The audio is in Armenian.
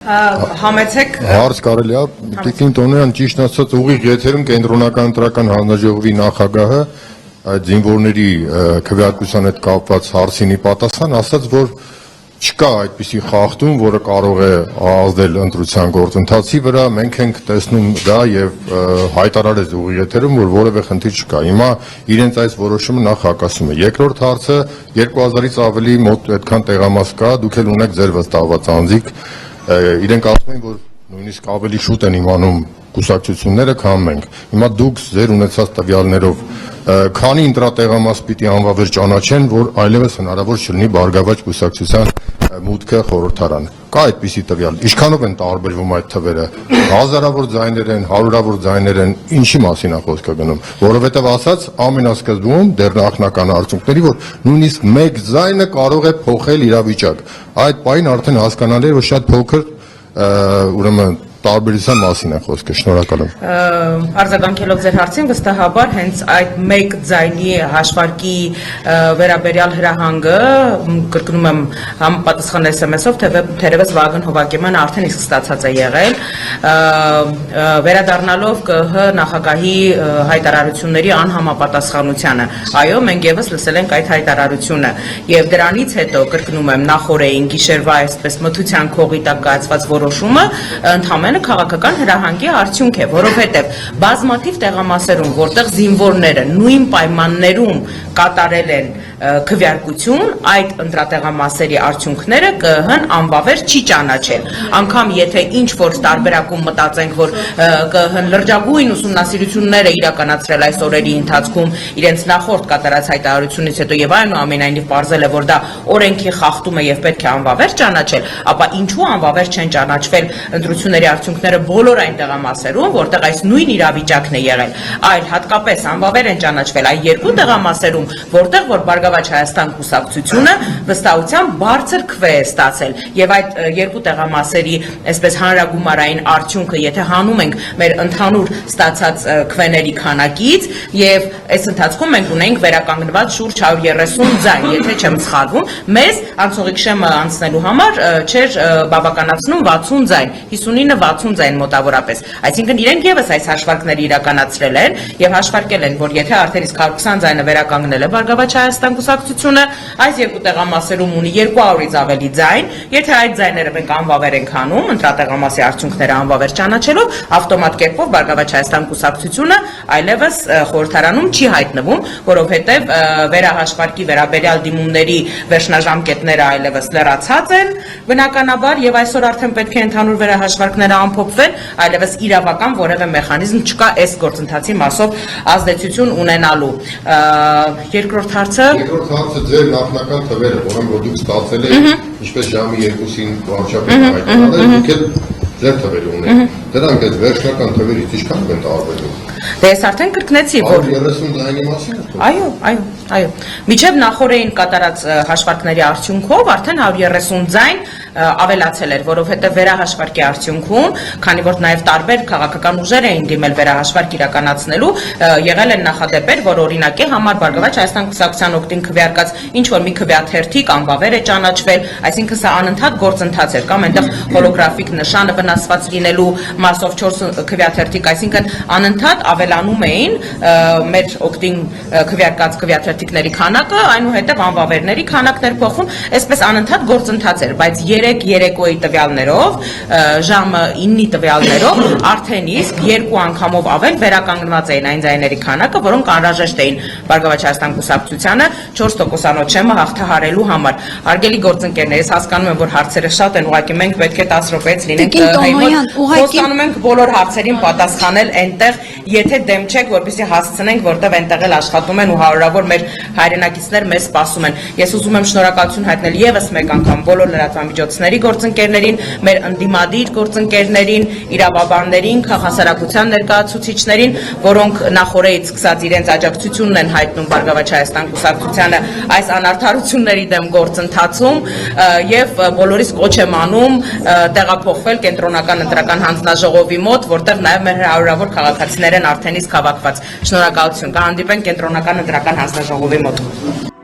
Համեցեք Հարց կարելի է Տիկին Տոնյան ճիշտ ասած ուղիղ եթերում կենտրոնական ընտրական հանձնաժողովի նախագահը այդ զինվորների քվեարկության հետ կապված հարցինի պատասխան ասաց, որ չկա այդպիսի խախտում, որը կարող է ազդել ընտրության գործընթացի վրա, մենք ենք տեսնում դա եւ հայտարարեց ուղիղ եթերում, որ որևէ խնդիր չկա։ Հիմա իրենց այս որոշումը նախ հակասում է։ Երկրորդ հարցը 2000-ից ավելի մոտ այդքան տեղամաս կա, դուք էլ ունեք ձեր վստահված անձիկ իրենք ասում են, որ նույնիսկ ավելի շուտ են իմանում կուսակցությունները, քան մենք։ Հիմա դուք ձեր ունեցած տվյալներով քանի ընտրատեղամաս պիտի անվավեր ճանաչեն, որ այլևս հնարավոր չլինի Բարգավաճ կուսակցության մուտքը խորհրդարան։ Կա այդպիսի տվյալ։ Ինչքանով են տարբերվում այդ թվերը։ Հազարավոր ձայներ են, հարյուրավոր ձայներ են, ինչի մասին է խոսքը գնում։ Որովհետև ասած ամենասկզբում դեռ նախնական արդյունքների, որ նույնիսկ մեկ ձայնը կարող է փոխել իրավիճակ։ Այդ պահին արդեն հասկանալի է, որ շատ փոքր ուրեմն տարբերության մասին է խոսքը, շնորհակալ եմ։ Արձագանքելով ձեր հարցին, վստահաբար հենց այդ մեկ ձայնի հաշվարկի վերաբերյալ հրահանգը, կրկնում եմ, համապատասխան SMS-ով, թերևս Վագն Հովակիմյանը արդեն իսկ ստացած է եղել, վերադառնալով ԿՀ նախագահի հայտարարությունների անհամապատասխանությանը։ Այո, մենք եւս լսել ենք այդ հայտարարությունը, եւ դրանից հետո, կրկնում եմ, նախորդին գիշերվա այսպես մթության քողի տակ կայացված որոշումը ընդհանրապես քաղաքական հրահանգի արդյունք է, որովհետև բազմաթիվ տեղամասերում, որտեղ զինվորները նույն պայմաններում կատարել են քվեարկություն, այդ ընտրատեղամասերի արդյունքները ԿՀ-ն անվավեր չի ճանաչել։ Անկամ եթե ինչ-որ տարբերակում մտածենք, որ ԿՀ-ն լրջագույն ուսումնասիրություններ է իրականացրել այս օրերի ընթացքում իրենց նախորդ կատարած հայտարարությունից հետո եւ այնուամենայնիվ պարզել է, որ դա օրենքի խախտում է եւ պետք է անվավեր ճանաչել, ապա ինչու անվավեր չեն ճանաչվել ընտրությունների արդյունքները բոլոր այն տեղամասերում, որտեղ այս նույն իրավիճակն է եղել, այլ հատկապես անվավեր են ճանաչվել այն երկու տեղամասերում, որտեղ որ Բարգավաճ Հայաստան կուսակցությունը վստահությամբ բարձր քվե է ստացել եւ այդ երկու տեղամասերի այսպես հանրագումարային արդյունքը, եթե հանում ենք մեր ընդհանուր ստացած քվեների քանակից եւ այս ընթացքում մենք ունենք վերականգնված շուրջ 130 ձայն, եթե չեմ սխալվում, մեզ անցողիկ շեմը անցնելու համար չէր բավականացնում 60 ձայն, 59-60 ձայն մոտավորապես։ Այսինքն իրենք եւս այս հաշվարկները իրականացրել են եւ հաշվարկել են, որ եթե արդեն իսկ 120 ձայնը վերականգնել է Բարգավաճ Հայաստան կուսակցությունը, այս երկու տեղամասերում ունի 200-ից ավելի ձայն, եթե այդ ձայները մենք անվավեր ենք հանում, ընտրատեղամասի արդյունքները անվավեր ճանաչելով, ավտոմատ կերպով Բարգավաճ Հայաստան կուսակցությունը այլևս խորհրդարանում չի հայտնվում, որովհետեւ վերահաշվարկի վերաբերյալ դիմումների վերջնաժամկետները այլևս լրացած են, բնականաբար եւ այսօր արդեն պետք է ընդհանուր վերահաշվարկները ամփոփվեն, այլևս իրավական որևէ մեխանիզմ չկա այս գործընթացի մասով ազդեցություն ունենալու։ Երկրորդ հարցը ձեր նախնական թվերը, որոնք դուք ստացել եք, ինչպես ժամի 2-ին վարչապետը հայտարարել, դուք էլ ձեր թվերը ունեք։ Դրանք այդ վերջնական թվերից ինչքան են տարբերվում։ Դե ես արդեն կրկնեցի, որ 130 ձայնի մասին։ Այո։ Միջև նախորդին կատարած հաշվարկների արդյունքով արդեն 130 ձայն ավելացել էր, որովհետև վերահաշվարկի արդյունքում, քանի որ նաև տարբեր քաղաքական ուժեր էին դիմել վերահաշվարկ իրականացնելու, եղել են նախադեպեր, որ օրինակի համար Բարգավաճ Հայաստան կուսակցության օգտին քվեարկած ինչ-որ մի քվեաթերթիկ անվավեր է ճանաչվել, այսինքն սա անընդհատ գործընթաց էր, կամ այնտեղ հոլոգրաֆիկ նշանը վնասված լինելու մասով 4 քվեաթերթիկ, այսինքն անընդհատ ավելանում էին մեր օգտին քվեարկած քվեաթերթիկների քանակը, այնուհետև անվավերների քանակներ փոխվում, այսպես անընդհատ գործընթաց էր, բայց 3 երեկոյի տվյալներով, ժամը 9-ի տվյալներով արդեն իսկ 2 անգամով ավել վերականգնված էին այն ձայների քանակը, որոնք անհրաժեշտ էին Բարգավաճ Հայաստան կուսակցությանը 4%-անոց շեմը հաղթահարելու համար։ Հարգելի գործընկերներ, ես հասկանում եմ, որ հարցերը շատ են, ուղղակի մենք պետք է 10 րոպեից լինենք խոստանում ենք բոլոր հարցերին պատասխանել այնտեղ, եթե դեմ չեք, որպեսզի հասցնենք, որտեղ այնտեղ էլ աշխատում են ու հարյուրավոր մեր հայրենակիցներ մեզ սպասում են։ Ես ուզում եմ շնորհակալություն հայտնել եւս մեկ անգամ բոլոր լրատվամիջոցների գործընկերներին, մեր ընդդիմադիր գործընկերներին, իրավաբաններին, քաղաքասարակության ներկայացուցիչներին, որոնք նախորդից սկսած իրենց աջակցությունն են հայտնում Բարգավաճ Հայաստան կուսակցությանը այս անարդարությունների դեմ գործընթացում եւ բոլորիս կոչ եմ անում տեղափոխվել կենտրոնական ընտրական հանձնաժողովի մոտ, որտեղ նաեւ մեր հարյուրավոր քաղաքացիներ են արդեն իսկ հավաքված։ Շնորհակալություն։ Կհանդիպենք կենտրոնական ընտրական հանձնաժողովի մոտ։